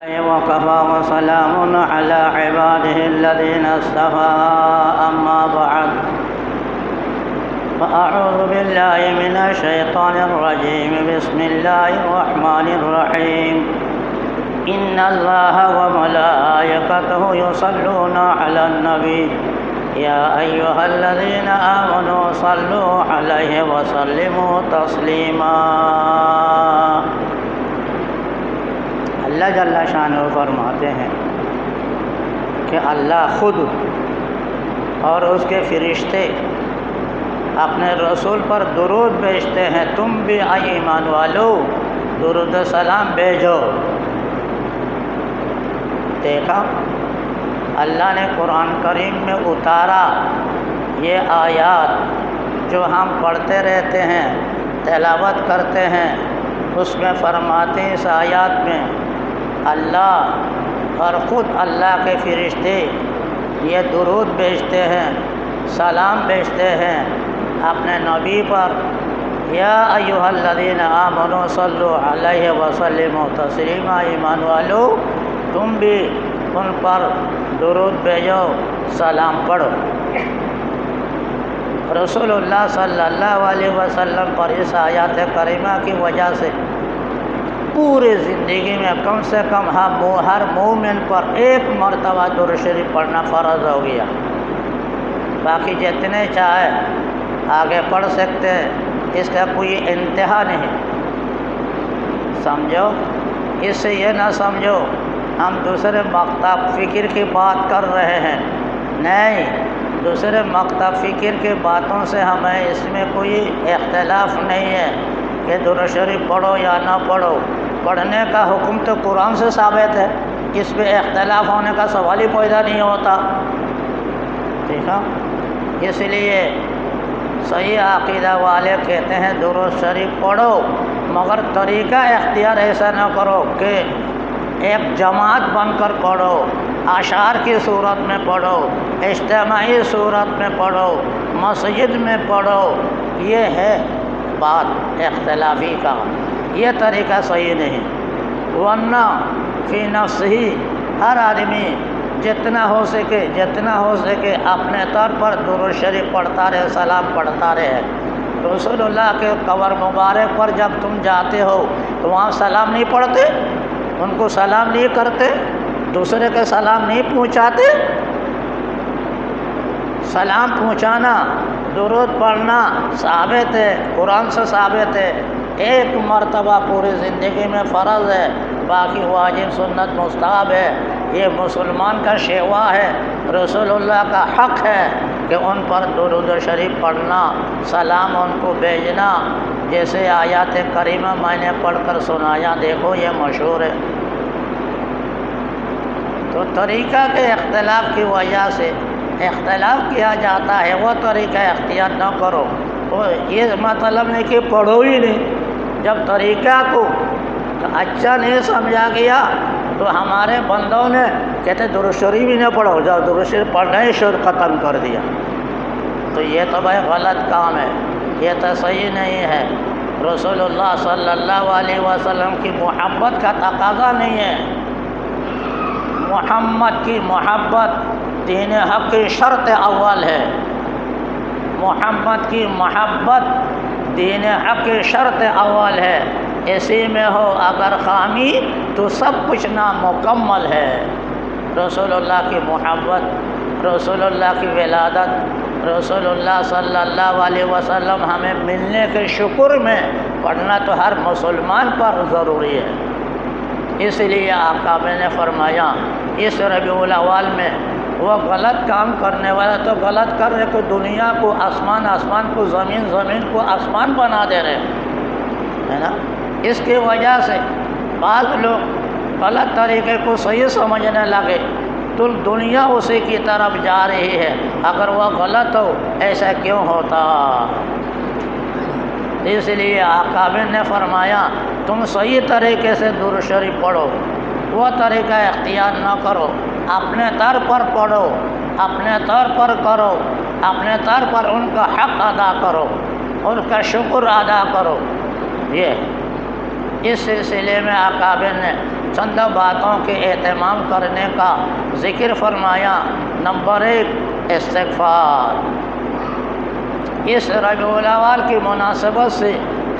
وكفى وسلام على عباده الذين اصطفى أما بعد فأعوذ بالله من الشيطان الرجيم بسم الله الرحمن الرحيم إن الله وملائكته يصلون على النبي يا أيها الذين آمنوا صلوا عليه وسلموا تسليما۔ اللہ جل شانہ فرماتے ہیں کہ اللہ خود اور اس کے فرشتے اپنے رسول پر درود بھیجتے ہیں، تم بھی اے ایمان والو درود و سلام بھیجو۔ دیکھا اللہ نے قرآن کریم میں اتارا یہ آیات جو ہم پڑھتے رہتے ہیں، تلاوت کرتے ہیں، اس میں فرماتے ہیں اس آیات میں اللہ اور خود اللہ کے فرشتے یہ درود بھیجتے ہیں، سلام بھیجتے ہیں اپنے نبی پر، یا ایھا الذین آمنوا صلوا علیہ وسلموا تسلیما، ایمان والو تم بھی ان پر درود بھیجو، سلام پڑھو۔ رسول اللہ صلی اللہ علیہ وسلم پر اس آیات کریمہ کی وجہ سے پوری زندگی میں کم سے کم ہر مومن پر ایک مرتبہ درود شریف پڑھنا فرض ہو گیا۔ باقی جتنے چاہے آگے پڑھ سکتے ہیں، اس کا کوئی انتہا نہیں۔ سمجھو، اس سے یہ نہ سمجھو ہم دوسرے مقطع فکر کی بات کر رہے ہیں، نہیں، دوسرے مقطع فکر کی باتوں سے ہمیں اس میں کوئی اختلاف نہیں ہے کہ درود شریف پڑھو یا نہ پڑھو۔ پڑھنے کا حکم تو قرآن سے ثابت ہے، اس پہ اختلاف ہونے کا سوال ہی پیدا نہیں ہوتا۔ ٹھیک ہے، اس لیے صحیح عقیدہ والے کہتے ہیں درود شریف پڑھو، مگر طریقہ اختیار ایسا نہ کرو کہ ایک جماعت بن کر پڑھو، اشعار کی صورت میں پڑھو، اجتماعی صورت میں پڑھو، مسجد میں پڑھو۔ یہ ہے بات اختلافی کا، یہ طریقہ صحیح نہیں۔ ورنہ فی نفس ہی ہر آدمی جتنا ہو سکے اپنے طور پر درود شریف پڑھتا رہے، سلام پڑھتا رہے۔ رسول اللہ کے قبر مبارک پر جب تم جاتے ہو تو وہاں سلام نہیں پڑھتے، ان کو سلام نہیں کرتے، دوسرے کے سلام نہیں پہنچاتے۔ سلام پہنچانا، درود پڑھنا ثابت ہے، قرآن سے ثابت ہے، ایک مرتبہ پوری زندگی میں فرض ہے، باقی واجب سنت مستحب ہے۔ یہ مسلمان کا شیوا ہے، رسول اللہ کا حق ہے کہ ان پر درود شریف پڑھنا، سلام ان کو بھیجنا۔ جیسے آیات کریمہ میں نے پڑھ کر سنایا، دیکھو یہ مشہور ہے۔ تو طریقہ کے اختلاف کی وجہ سے اختلاف کیا جاتا ہے، وہ طریقہ اختیار نہ کرو۔ یہ مطلب نہیں کہ پڑھو ہی نہیں۔ جب طریقہ کو اچھا نہیں سمجھا گیا تو ہمارے بندوں نے کہتے درود شریف ہی نہ پڑھو، جب درود شریف پڑھنا ہی شروع ختم کر دیا، تو یہ تو بھائی غلط کام ہے، یہ تو صحیح نہیں ہے۔ رسول اللہ صلی اللہ علیہ وسلم کی محبت کا تقاضا نہیں ہے۔ محمد کی محبت دین حق کی شرط اول ہے، محمد کی محبت دین حق کی شرط اول ہے۔ اسی میں ہو اگر خامی تو سب کچھ نامکمل ہے۔ رسول اللہ کی محبت، رسول اللہ کی ولادت، رسول اللہ صلی اللہ علیہ وسلم ہمیں ملنے کے شکر میں پڑھنا تو ہر مسلمان پر ضروری ہے۔ اس لیے آقا نے فرمایا اس ربیع الاول میں وہ غلط کام کرنے والا تو غلط کر رہے کو دنیا کو آسمان، آسمان کو زمین، زمین کو آسمان بنا دے رہے ہے نا۔ اس کی وجہ سے بعض لوگ غلط طریقے کو صحیح سمجھنے لگے تو دنیا اسی کی طرف جا رہی ہے۔ اگر وہ غلط ہو ایسا کیوں ہوتا؟ اس لیے آقا نے فرمایا تم صحیح طریقے سے درود شریف پڑھو، وہ طریقہ اختیار نہ کرو، اپنے طور پر پڑھو، اپنے طور پر کرو، اپنے طور پر ان کا حق ادا کرو، ان کا شکر ادا کرو۔ یہ اس سلسلے میں اکابر نے چند باتوں کے اہتمام کرنے کا ذکر فرمایا۔ نمبر 1 استغفار۔ اس ربیع الاول کی مناسبت سے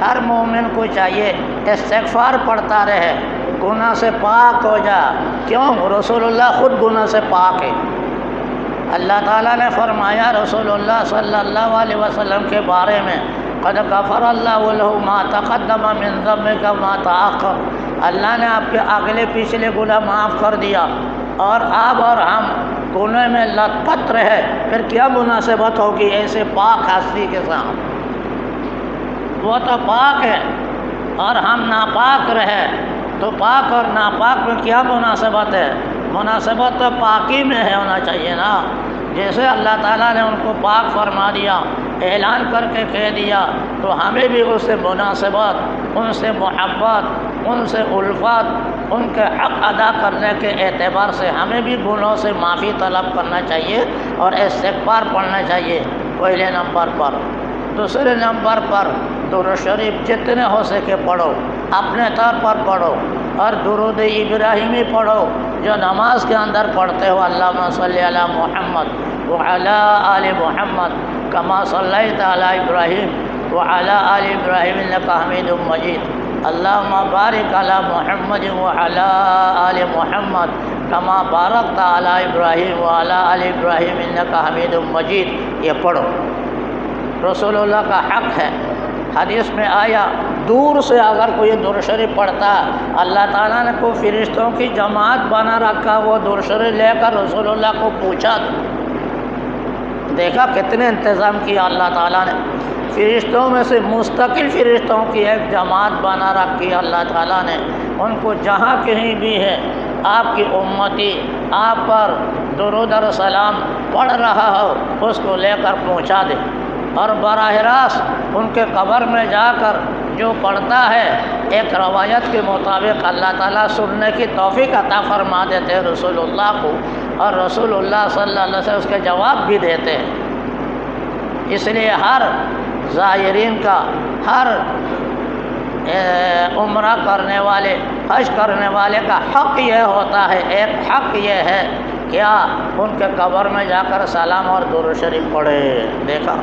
ہر مومن کو چاہیے استغفار پڑھتا رہے، گناہ سے پاک ہو جا۔ کیوں؟ رسول اللہ خود گناہ سے پاک ہے۔ اللہ تعالیٰ نے فرمایا رسول اللہ صلی اللہ علیہ وسلم کے بارے میں، قد غفر اللہ لہ ما تقدم من ذنبک وما تأخر، اللہ نے آپ کے اگلے پچھلے گناہ معاف کر دیا، اور آپ اور ہم گناہ میں لت پت رہے، پھر کیا مناسبت ہوگی ایسے پاک ہستی کے ساتھ؟ وہ تو پاک ہے اور ہم ناپاک رہے، تو پاک اور ناپاک میں کیا مناسبت ہے؟ مناسبت تو پاکی میں ہے ہونا چاہیے نا۔ جیسے اللہ تعالیٰ نے ان کو پاک فرما دیا، اعلان کر کے کہہ دیا، تو ہمیں بھی اس سے مناسبت، ان سے محبت، ان سے الفت، ان کے حق ادا کرنے کے اعتبار سے ہمیں بھی گناہوں سے معافی طلب کرنا چاہیے اور استغفار پڑھنا چاہیے پہلے نمبر پر۔ دوسرے نمبر پر درود شریف جتنے ہو سکے پڑھو، اپنے طور پر پڑھو، اور درود ابراہیمی پڑھو جو نماز کے اندر پڑھتے ہو، اللہم صلی علی محمد وعلی آل محمد کما صلیت علی ابراہیم وعلی آل ابراہیم انک حمید مجید، اللہم بارک علی محمد وعلی آل محمد کما بارکت علی ابراہیم وعلی آل ابراہیم انک حمید مجید، یہ پڑھو۔ رسول اللہ کا حق ہے، حدیث میں آیا دور سے اگر کوئی درود شریف پڑھتا، اللہ تعالیٰ نے کوئی فرشتوں کی جماعت بنا رکھا، وہ درود شریف لے کر رسول اللہ کو پوچھا، دیکھا کتنے انتظام کیا اللہ تعالیٰ نے، فرشتوں میں سے مستقل فرشتوں کی ایک جماعت بنا رکھی اللہ تعالیٰ نے، ان کو جہاں کہیں بھی ہے آپ کی امتی آپ پر درود اور سلام پڑھ رہا ہو، اس کو لے کر پہنچا دے، اور براہ راست ان کے قبر میں جا کر جو پڑھتا ہے، ایک روایت کے مطابق اللہ تعالیٰ سننے کی توفیق عطا فرما دیتے ہیں رسول اللہ کو، اور رسول اللہ صلی اللہ علیہ وسلم اس کے جواب بھی دیتے ہیں۔ اس لیے ہر زائرین کا، ہر عمرہ کرنے والے، حج کرنے والے کا حق یہ ہوتا ہے، ایک حق یہ ہے کیا ان کے قبر میں جا کر سلام اور درود شریف پڑھے۔ دیکھا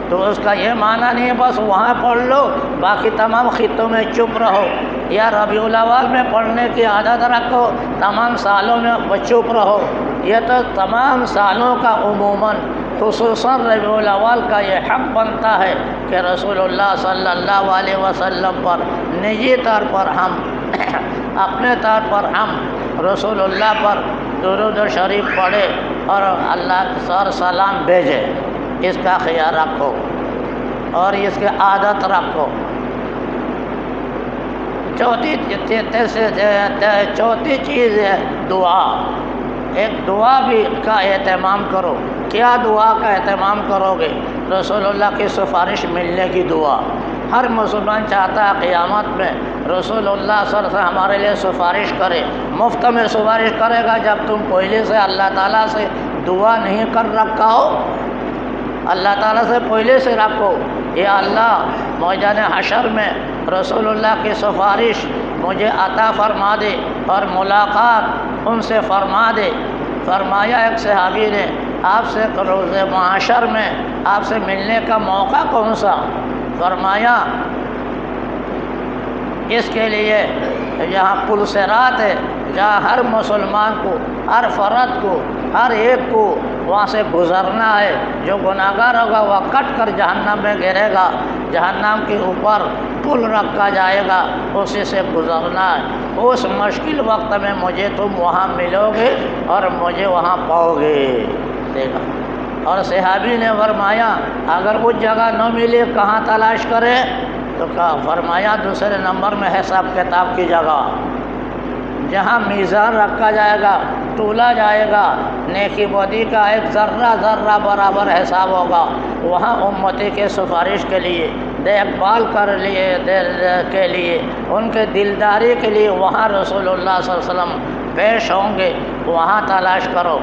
تو اس کا یہ معنی نہیں ہے بس وہاں پڑھ لو، باقی تمام خطوں میں چپ رہو، یا ربیع الاول میں پڑھنے کی عادت رکھو، تمام سالوں میں چپ رہو۔ یہ تو تمام سالوں کا عموماً، خصوصاً ربیع الاول کا یہ حق بنتا ہے کہ رسول اللہ صلی اللہ علیہ وسلم پر نجی طور پر ہم اپنے طور پر ہم رسول اللہ پر درود و شریف پڑھے اور اللہ سر سلام بھیجے، اس کا خیال رکھو اور اس کی عادت رکھو۔ چوتھی چیز ہے دعا، ایک دعا بھی کا اہتمام کرو۔ کیا دعا کا اہتمام کرو گے؟ رسول اللہ کی سفارش ملنے کی دعا۔ ہر مسلمان چاہتا ہے قیامت میں رسول اللہ صلی اللہ علیہ وسلم ہمارے لیے سفارش کرے۔ مفت میں سفارش کرے گا جب تم پہلے سے اللہ تعالیٰ سے دعا نہیں کر رکھا ہو۔ اللہ تعالیٰ سے پہلے سے رکھو، یا اللہ میدان حشر میں رسول اللہ کی سفارش مجھے عطا فرما دے اور ملاقات ان سے فرما دے۔ فرمایا ایک صحابی نے، آپ سے روز محشر میں آپ سے ملنے کا موقع کون سا؟ فرمایا اس کے لیے جہاں پل صراط ہے، جہاں ہر مسلمان کو، ہر فرد کو، ہر ایک کو وہاں سے گزرنا ہے۔ جو گناہ گار ہوگا وہ کٹ کر جہنم میں گرے گا، جہنم کے اوپر پل رکھا جائے گا، اسی سے گزرنا ہے۔ اس مشکل وقت میں مجھے تم وہاں ملو گے اور مجھے وہاں پاؤ گے۔ دیکھا، اور صحابی نے فرمایا اگر وہ جگہ نہ ملے کہاں تلاش کرے؟ تو کہا، فرمایا دوسرے نمبر میں حساب کتاب کی جگہ، جہاں میزان رکھا جائے گا، تولا جائے گا، نیکی بدی کا ایک ذرہ ذرہ برابر حساب ہوگا، وہاں امتی کے سفارش کے لیے، دیکھ بھال کے لیے، ان کے دلداری کے لیے وہاں رسول اللہ صلی اللہ علیہ وسلم پیش ہوں گے، وہاں تلاش کرو۔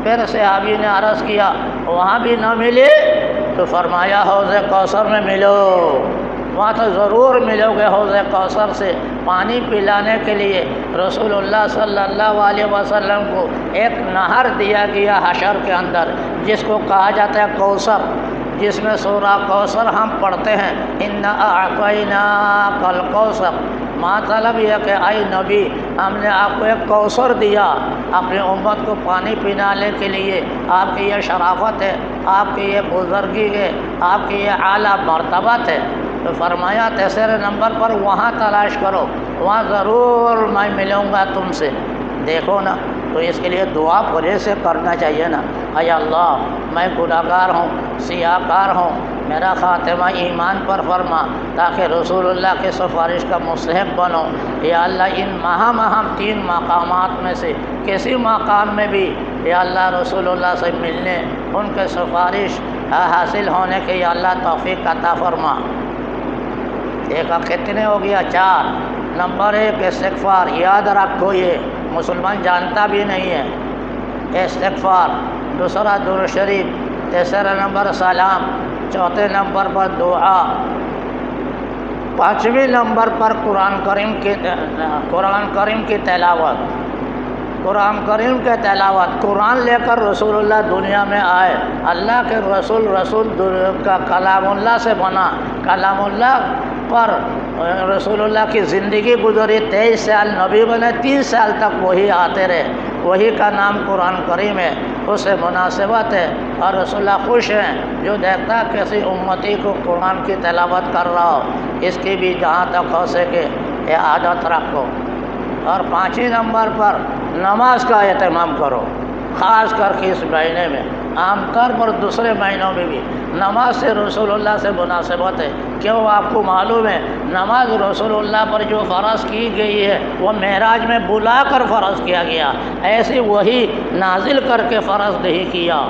پھر صحابی نے عرض کیا وہاں بھی نہ ملے تو فرمایا حوض کوثر میں ملو۔ وہاں تو ضرور ملو گے حوض کوثر سے پانی پلانے کے لیے۔ رسول اللہ صلی اللہ علیہ وسلم کو ایک نہر دیا گیا حشر کے اندر، جس کو کہا جاتا ہے کوثر، جس میں سورہ کوثر ہم پڑھتے ہیں، اِنَّا أَعْطَيْنَاكَ الْكَوْثَرَ۔ مطلب یہ کہ اے نبی، ہم نے آپ کو ایک کوثر دیا اپنی امت کو پانی پلانے کے لیے۔ آپ کی یہ شرافت ہے، آپ کی یہ بزرگی ہے، آپ کی یہ اعلیٰ مرتبت ہے۔ تو فرمایا تیسرے نمبر پر وہاں تلاش کرو، وہاں ضرور میں ملوں گا تم سے۔ دیکھو نا، تو اس کے لیے دعا پورے سے کرنا چاہیے نا۔ اے اللہ، میں گنہگار ہوں، سیاہ کار ہوں، میرا خاتمہ ایمان پر فرما تاکہ رسول اللہ کی سفارش کا مستحق بنو۔ یا اللہ، ان مہم 3 مقامات میں سے کسی مقام میں بھی یا اللہ رسول اللہ سے ملنے، ان کے سفارش حاصل ہونے کے یا اللہ توفیق عطا فرما۔ دیکھا کتنے ہو گیا؟ 4۔ نمبر 1 استغفار، یاد رکھو، یہ مسلمان جانتا بھی نہیں ہے استغفار۔ دوسرا درود شریف، تیسرا نمبر سلام، چوتھے نمبر پر دعا، 5ویں نمبر پر قرآن کریم کی تلاوت۔ قرآن کریم کے تلاوت، قرآن لے کر رسول اللہ دنیا میں آئے، اللہ کے رسول کا کلام اللہ سے بنا، کلام اللہ پر رسول اللہ کی زندگی گزری، 23 سال نبی بنے، 30 سال تک وہی آتے رہے، وہی کا نام قرآن کریم ہے، اس سے مناسبت ہے۔ اور رسول اللہ خوش ہیں جو دیکھتا کسی امتی کو قرآن کی تلاوت کر رہا ہو، اس کی بھی جہاں تک ہو سکے یہ عادت رکھو۔ اور 5ویں نمبر پر نماز کا اہتمام کرو، خاص کر کے اس مہینے میں، عام طور پر دوسرے مہینوں میں بھی نماز سے رسول اللہ سے مناسبت ہے۔ کیوں؟ آپ کو معلوم ہے نماز رسول اللہ پر جو فرض کی گئی ہے وہ معراج میں بلا کر فرض کیا گیا، ایسے وہی نازل کر کے فرض نہیں کیا۔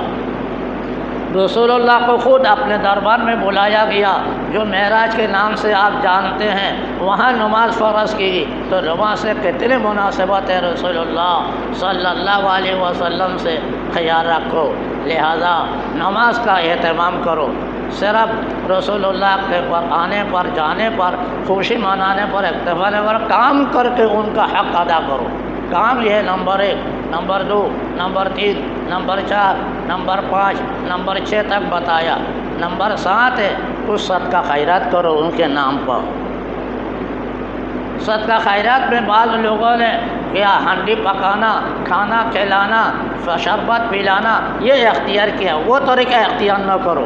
رسول اللہ کو خود اپنے دربار میں بلایا گیا، جو معراج کے نام سے آپ جانتے ہیں، وہاں نماز فرض کی، تو نماز سے کتنی مناسبت ہے رسول اللہ صلی اللہ علیہ وسلم سے، خیال رکھو۔ لہذا نماز کا اہتمام کرو، صرف رسول اللہ کے پر آنے پر جانے پر خوشی منانے پر اکتفا نہیں پر کام کر کے ان کا حق ادا کرو۔ کام یہ number 1، number 2، number 3، number 4، number 5، number 6 تک بتایا۔ نمبر 7 ہے کچھ صدقہ خیرات کرو ان کے نام پر۔ صدقہ خیرات میں بعض لوگوں نے کیا ہانڈی پکانا، کھانا کھلانا، شربت پلانا، یہ اختیار کیا، وہ طریقہ اختیار نہ کرو،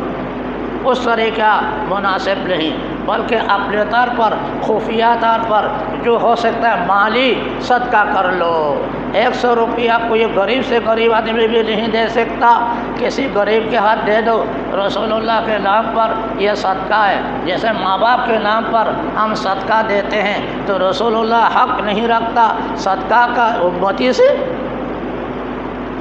اس طریقہ مناسب نہیں، بلکہ اپنے طور پر خفیہ طور پر جو ہو سکتا ہے مالی صدقہ کر لو۔ 100 روپیہ کوئی غریب سے غریب آدمی بھی نہیں دے سکتا، کسی غریب کے ہاتھ دے دو، رسول اللہ کے نام پر یہ صدقہ ہے۔ جیسے ماں باپ کے نام پر ہم صدقہ دیتے ہیں تو رسول اللہ حق نہیں رکھتا صدقہ کا امتی سے،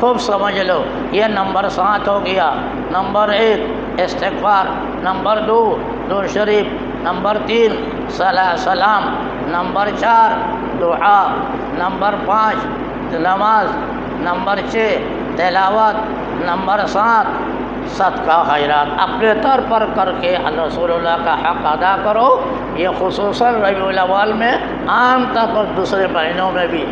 خوب سمجھ لو۔ یہ نمبر 7 ہو گیا۔ نمبر 1 استغفار، نمبر 2 درود شریف، نمبر 3 سلام، نمبر 4 دعا، نمبر 5 نماز، نمبر 6 تلاوت، نمبر 7 صدقہ خیرات۔ اپنے طور پر کر کے رسول اللہ کا حق ادا کرو۔ یہ خصوصاً ربیع الاول میں، عام طور پر دوسرے مہینوں میں بھی۔